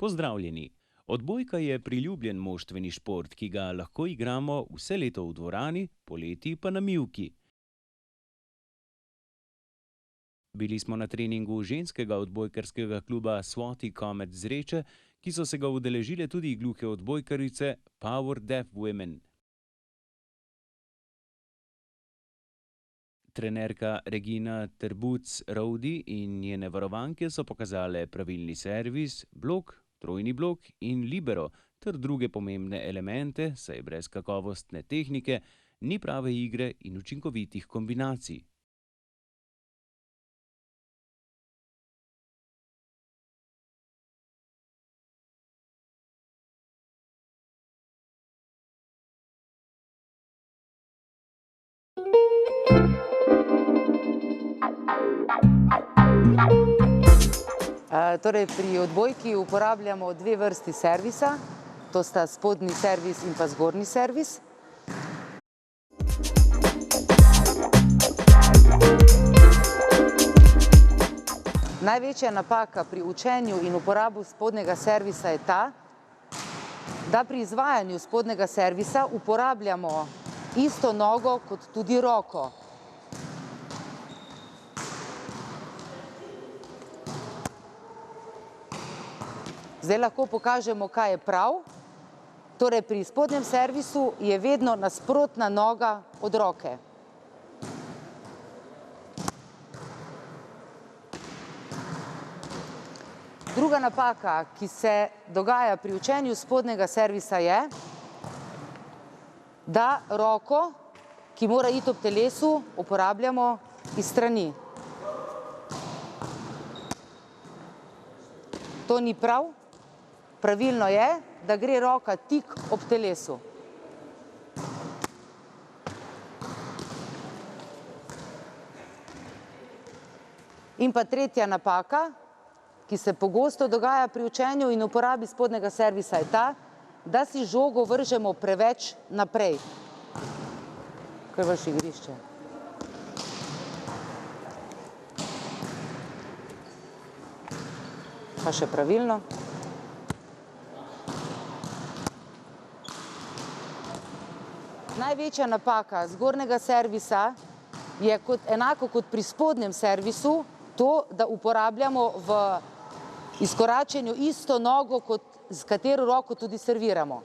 Pozdravljeni! Odbojka je priljubljen moštveni šport, ki ga lahko igramo vse leto v dvorani, poleti pa na mivki. Bili smo na treningu ženskega odbojkarskega kluba Swati Comet Zreče, ki so se ga udeležile tudi gluhe odbojkarice Power Deaf Women. Trenerka Regina Terbuc-Rovdi in njene varovanke so pokazale pravilni servis, blok, trojni blok in libero ter druge pomembne elemente, saj brez kakovostne tehnike ni prave igre in učinkovitih kombinacij. Torej, pri odbojki uporabljamo dve vrsti servisa, to sta spodnji servis in pa zgornji servis. Največja napaka pri učenju in uporabu spodnjega servisa je ta, da pri izvajanju spodnjega servisa uporabljamo isto nogo kot tudi roko. Zdaj lahko pokažemo, kaj je prav. Torej, pri spodnjem servisu je vedno nasprotna noga od roke. Druga napaka, ki se dogaja pri učenju spodnjega servisa je, da roko, ki mora iti ob telesu, uporabljamo iz strani. To ni prav. Pravilno je, da gre roka tik ob telesu. In pa tretja napaka, ki se pogosto dogaja pri učenju in uporabi spodnjega servisa, je ta, da si žogo vržemo preveč naprej. Kar vrši igrišče. Pa še pravilno. Največja napaka zgornjega servisa je enako kot pri spodnjem servisu to, da uporabljamo v izkoračenju isto nogo, s katero roko tudi serviramo.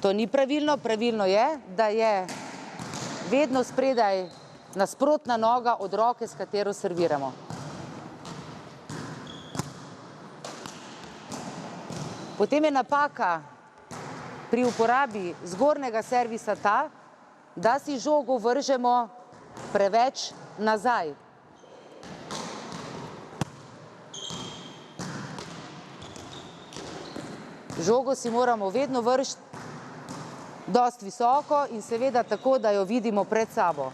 To ni pravilno. Pravilno je, da je vedno spredaj nasprotna noga od roke, s katero serviramo. Potem je napaka pri uporabi zgornjega servisa ta, da si žogo vržemo preveč nazaj. Žogo si moramo vedno vrči dosti visoko in seveda tako, da jo vidimo pred sabo.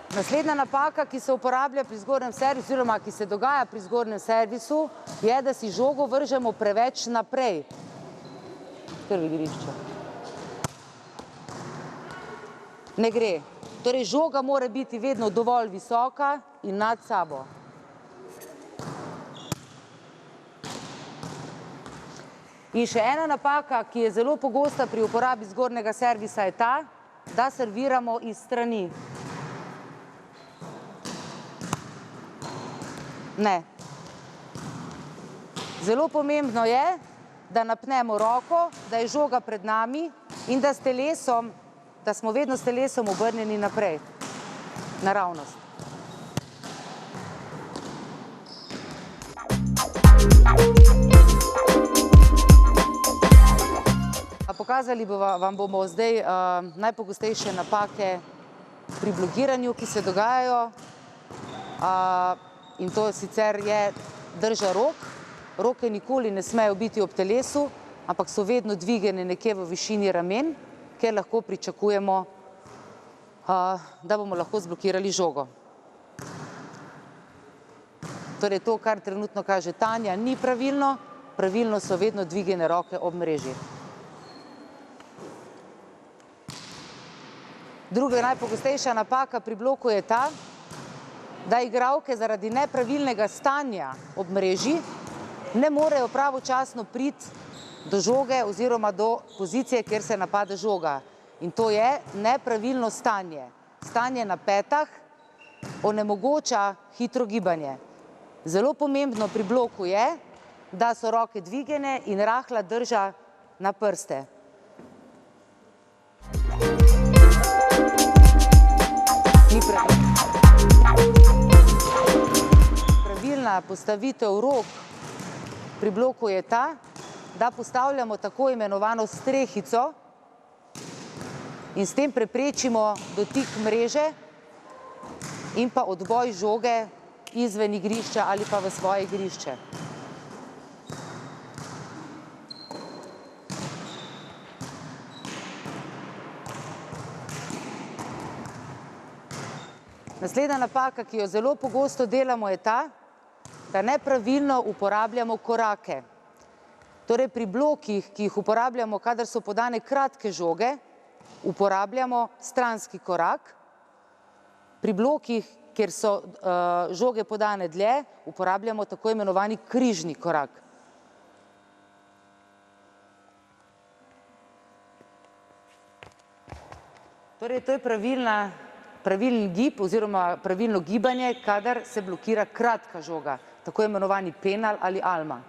Naslednja napaka, ki se uporablja pri zgornjem servisu, oziroma ki se dogaja pri zgornjem servisu, je, da si žogo vržemo preveč naprej. Kar v igrišče. Ne gre. Torej, žoga mora biti vedno dovolj visoka in nad sabo. In še ena napaka, ki je zelo pogosta pri uporabi zgornjega servisa, je ta, da serviramo iz strani. Ne. Zelo pomembno je, da napnemo roko, da je žoga pred nami in da smo vedno s telesom obrnjeni naprej. Naravnost. Pokazali vam bomo zdaj najpogostejše napake pri blokiranju, ki se dogajajo. In to sicer je drža rok. Roke nikoli ne smejo biti ob telesu, ampak so vedno dvigane nekje v višini ramen, kjer lahko pričakujemo, da bomo lahko zblokirali žogo. Torej, to, kar trenutno kaže Tanja, ni pravilno. Pravilno so vedno dvigane roke ob mreži. Druga najpogostejša napaka pri bloku je ta, da igralke zaradi nepravilnega stanja ob mreži ne morejo pravočasno priti do žoge oziroma do pozicije, kjer se napade žoga. In to je nepravilno stanje. Stanje na petah onemogoča hitro gibanje. Zelo pomembno pri bloku je, da so roke dvigene in rahla drža na prste. Pravilna postavitev rok pri bloku je ta, da postavljamo tako imenovano strehico in s tem preprečimo dotik mreže in pa odboj žoge izven igrišča ali pa v svoje igrišče. Naslednja napaka, ki jo zelo pogosto delamo, je ta, da nepravilno uporabljamo korake. Torej pri blokih, ki jih uporabljamo, kadar so podane kratke žoge, uporabljamo stranski korak. Pri blokih, kjer so žoge podane dlje, uporabljamo tako imenovani križni korak. Torej, to je pravilen gib oziroma pravilno gibanje, kadar se blokira kratka žoga, tako imenovani penal ali alma.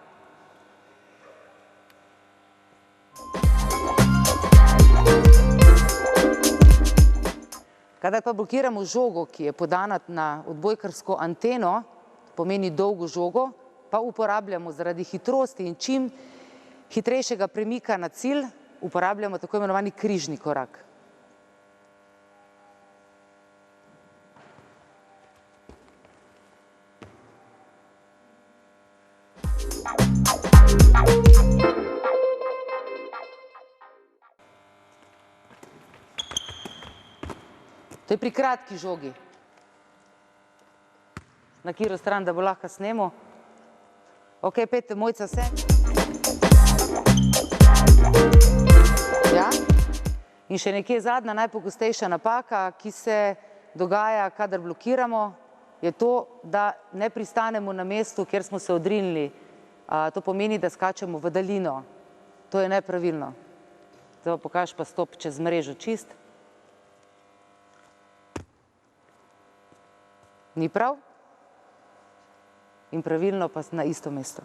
Kadar pa blokiramo žogo, ki je podana na odbojkarsko anteno, pomeni dolgo žogo, pa uporabljamo zaradi hitrosti in čim hitrejšega premika na cilj, uporabljamo tako imenovani križni korak. To je pri kratki žogi. Na katero stran, da bo lahko snemo. Ok, pejte, Mojca, se. Ja. In še nekje zadnja, najpogostejša napaka, ki se dogaja, kadar blokiramo, je to, da ne pristanemo na mestu, kjer smo se odrinili. To pomeni, da skačemo v daljino. To je nepravilno. Zdaj pokaž pa stop čez mrežo čist. Ni prav in pravilno pa na isto mesto.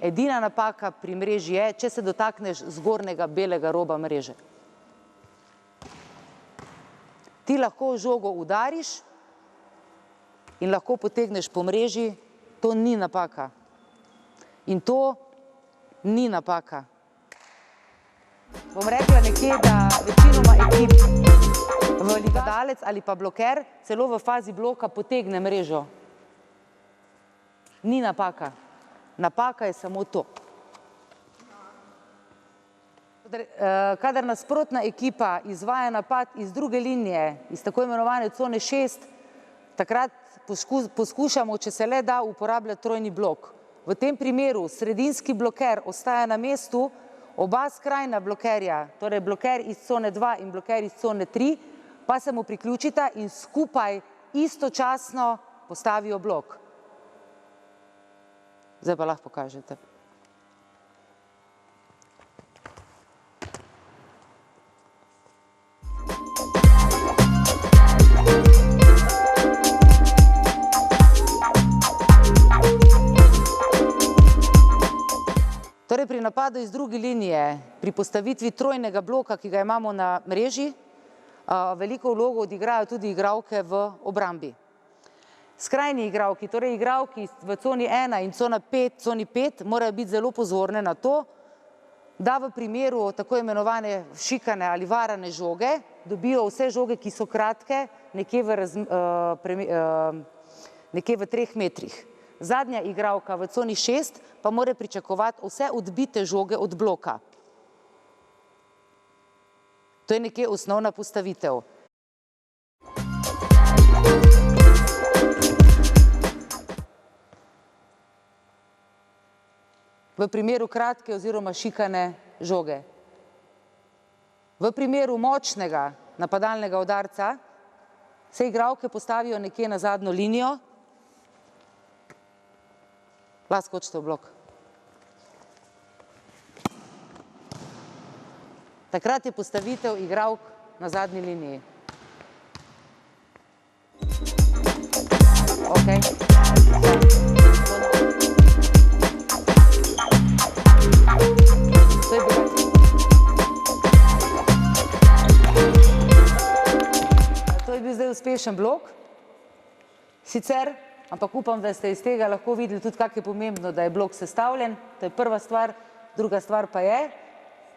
Edina napaka pri mreži je, če se dotakneš zgornjega belega roba mreže. Ti lahko žogo udariš in lahko potegneš po mreži, to ni napaka. In to ni napaka. Bom rekla nekje, da večinoma ekip v ligadalec ali pa bloker celo v fazi bloka potegne mrežo. Ni napaka. Napaka je samo to. Kadar nasprotna ekipa izvaja napad iz druge linije, iz tako imenovane cone 6, takrat poskušamo, če se le da, uporabljati trojni blok. V tem primeru sredinski bloker ostaja na mestu, oba skrajna blokerja, torej bloker iz cone 2 in bloker iz cone 3, pa se mu priključita in skupaj istočasno postavijo blok. Zdaj pa lahko pokažete. Torej pri napadu iz druge linije, pri postavitvi trojnega bloka, ki ga imamo na mreži, veliko vlogo odigrajo tudi igralke v obrambi. Skrajni igralki, torej igralki v coni 1 in coni 5 morajo biti zelo pozorne na to, da v primeru tako imenovane šikane ali varane žoge dobijo vse žoge, ki so kratke, nekje v 3 metrih. Zadnja igralka v coni 6 pa mora pričakovati vse odbite žoge od bloka. To je nekje osnovna postavitev. V primeru kratke oziroma šikane žoge. V primeru močnega napadalnega udarca se igralke postavijo nekje na zadnjo linijo. Lahko skočite v blok. Takrat je postavitev igralk na zadnji liniji. Okay. To je bil zdaj uspešen blok. Sicer, ampak upam, da ste iz tega lahko videli tudi, kako je pomembno, da je blok sestavljen. To je prva stvar. Druga stvar pa je,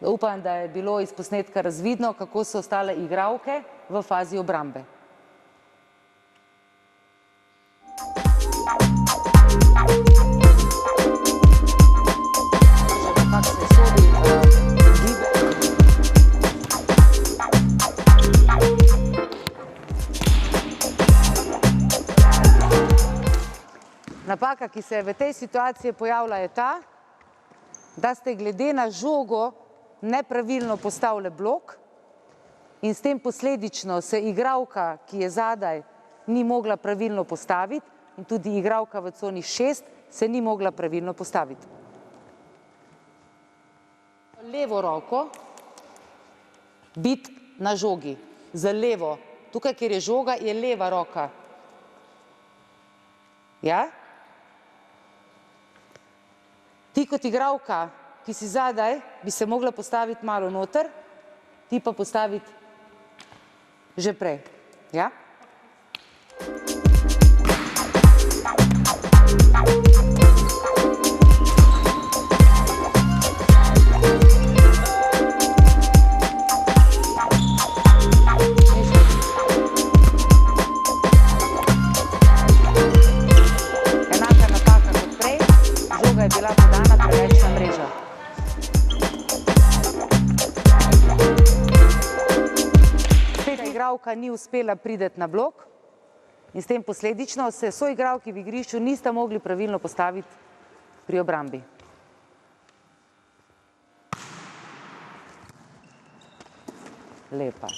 da upam, da je bilo iz posnetka razvidno, kako so ostale igralke v fazi obrambe. Napaka, ki se v tej situaciji pojavlja, je ta, da ste glede na žogo nepravilno postavili blok in s tem posledično se igralka, ki je zadaj, ni mogla pravilno postaviti in tudi igralka v coni 6 se ni mogla pravilno postaviti. Levo roko biti na žogi, z levo. Tukaj, kjer je žoga, je leva roka. Ja? Ti kot igralka, ki si zadaj, bi se mogla postaviti malo noter, ti pa postaviti že prej. Ja? Enaka napaka kot prej, žoga je bila podana preveč na mrežo. Igralka ni uspela priti na blok in s tem posledično se soigralki v igrišču nista mogli pravilno postaviti pri obrambi. Lepa.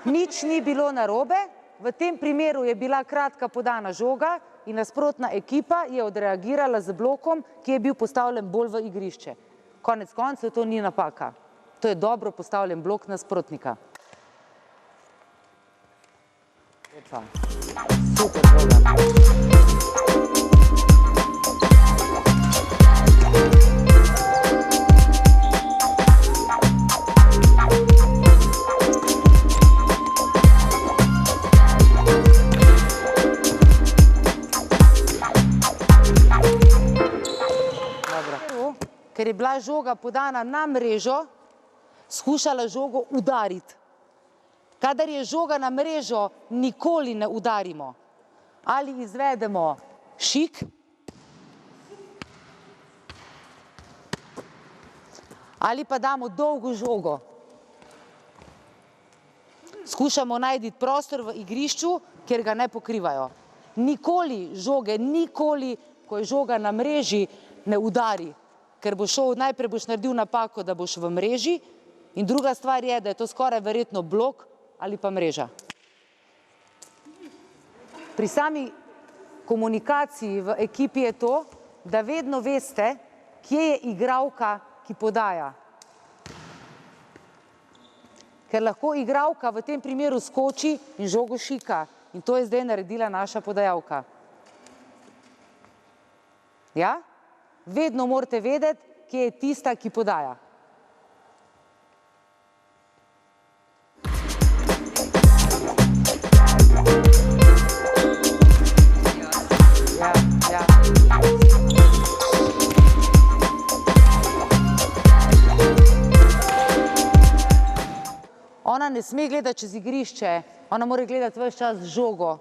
Nič ni bilo narobe, v tem primeru je bila kratka podana žoga in nasprotna ekipa je odreagirala z blokom, ki je bil postavljen bolj v igrišče. Konec koncev to ni napaka. To je dobro postavljen blok nasprotnika. Lepa. Super žoga. Ker je bila žoga podana na mrežo, skušala žogo udariti. Kadar je žoga na mrežo, nikoli ne udarimo. Ali izvedemo šik, ali pa damo dolgo žogo. Skušamo najti prostor v igrišču, kjer ga ne pokrivajo. Nikoli žoge, nikoli, ko je žoga na mreži, ne udari. Ker boš šel, najprej boš naredil napako, da boš v mreži, in druga stvar je, da je to skoraj verjetno blok ali pa mreža. Pri sami komunikaciji v ekipi je to, da vedno veste, kje je igralka, ki podaja. Ker lahko igralka v tem primeru skoči in žogo šika. In to je zdaj naredila naša podajalka. Ja? Vedno morate vedeti, kje je tista, ki podaja. Ja. Ona ne sme gledati čez igrišče, ona mora gledati ves čas žogo.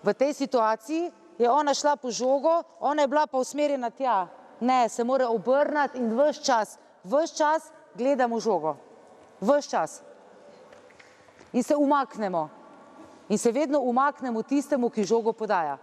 V tej situaciji je ona šla po žogo, ona je bila pa usmerjena tja. Ne, se mora obrniti in ves čas gledamo žogo. Ves čas. In se umaknemo. In se vedno umaknemo tistemu, ki žogo podaja.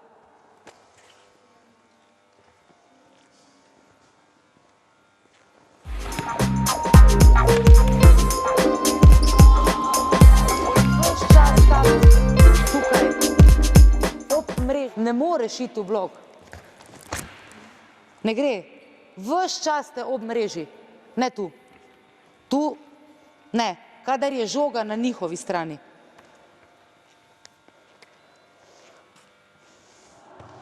moreš iti v blok. Ne gre. Ves čas ste ob mreži. Ne tu. Tu ne. Kadar je žoga na njihovi strani.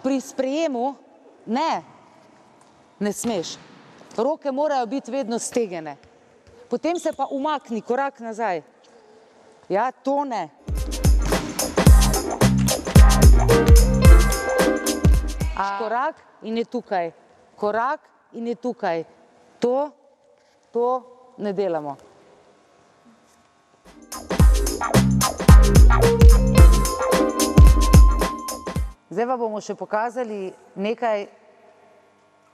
Pri sprejemu ne smeš. Roke morajo biti vedno stegene. Potem se pa umakni korak nazaj. Ja, to ne. Korak in je tukaj. Korak in je tukaj. To ne delamo. Zdaj pa bomo še pokazali nekaj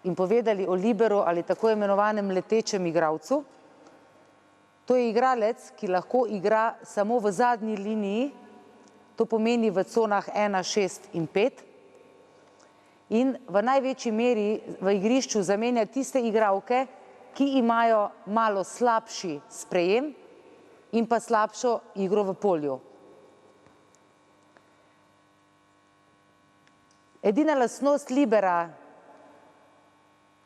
in povedali o liberu ali tako imenovanem letečem igralcu. To je igralec, ki lahko igra samo v zadnji liniji, to pomeni v conah 1, 6 in 5. In v največji meri v igrišču zamenja tiste igralke, ki imajo malo slabši sprejem in pa slabšo igro v polju. Edina lastnost libera,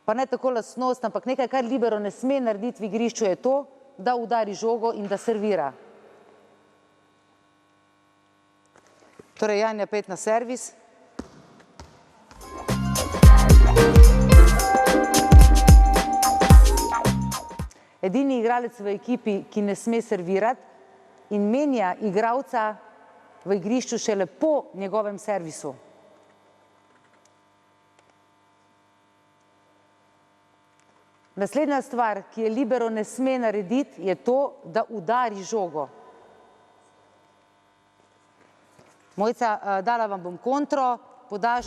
pa ne tako lastnost, ampak nekaj, kar libero ne sme narediti v igrišču, je to, da udari žogo in da servira. Torej, Janja, 5 na servis. Edini igralec v ekipi, ki ne sme servirati in menja igralca v igrišču šele po njegovem servisu. Naslednja stvar, ki je libero ne sme narediti, je to, da udari žogo. Mojca, dala vam bom kontro, podaš.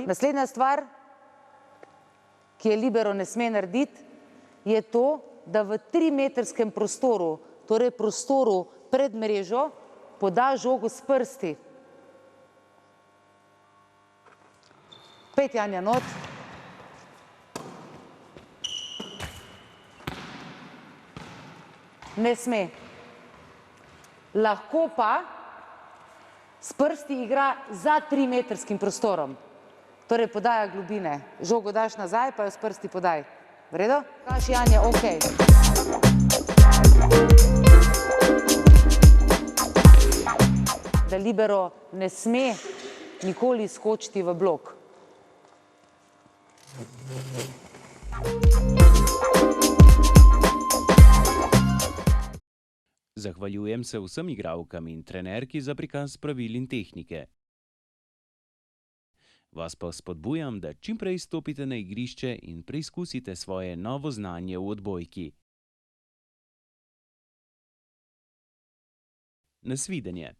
Naslednja stvar, ki je libero ne sme narediti, je to, da v 3-metrskem prostoru, torej prostoru pred mrežo, poda žogo s prsti. 5, Janja, not. Ne sme. Lahko pa s prsti igra za 3-metrskim prostorom. Torej podaja globine. Žogo daš nazaj, pa jo s prsti podaj. V redu? Kaš, Janja, okej. Da libero ne sme nikoli skočiti v blok. Zahvaljujem se vsem igralkam in trenerki za prikaz pravil in tehnike. Vas pa spodbujam, da čim prej stopite na igrišče in preizkusite svoje novo znanje v odbojki. Nasvidenje.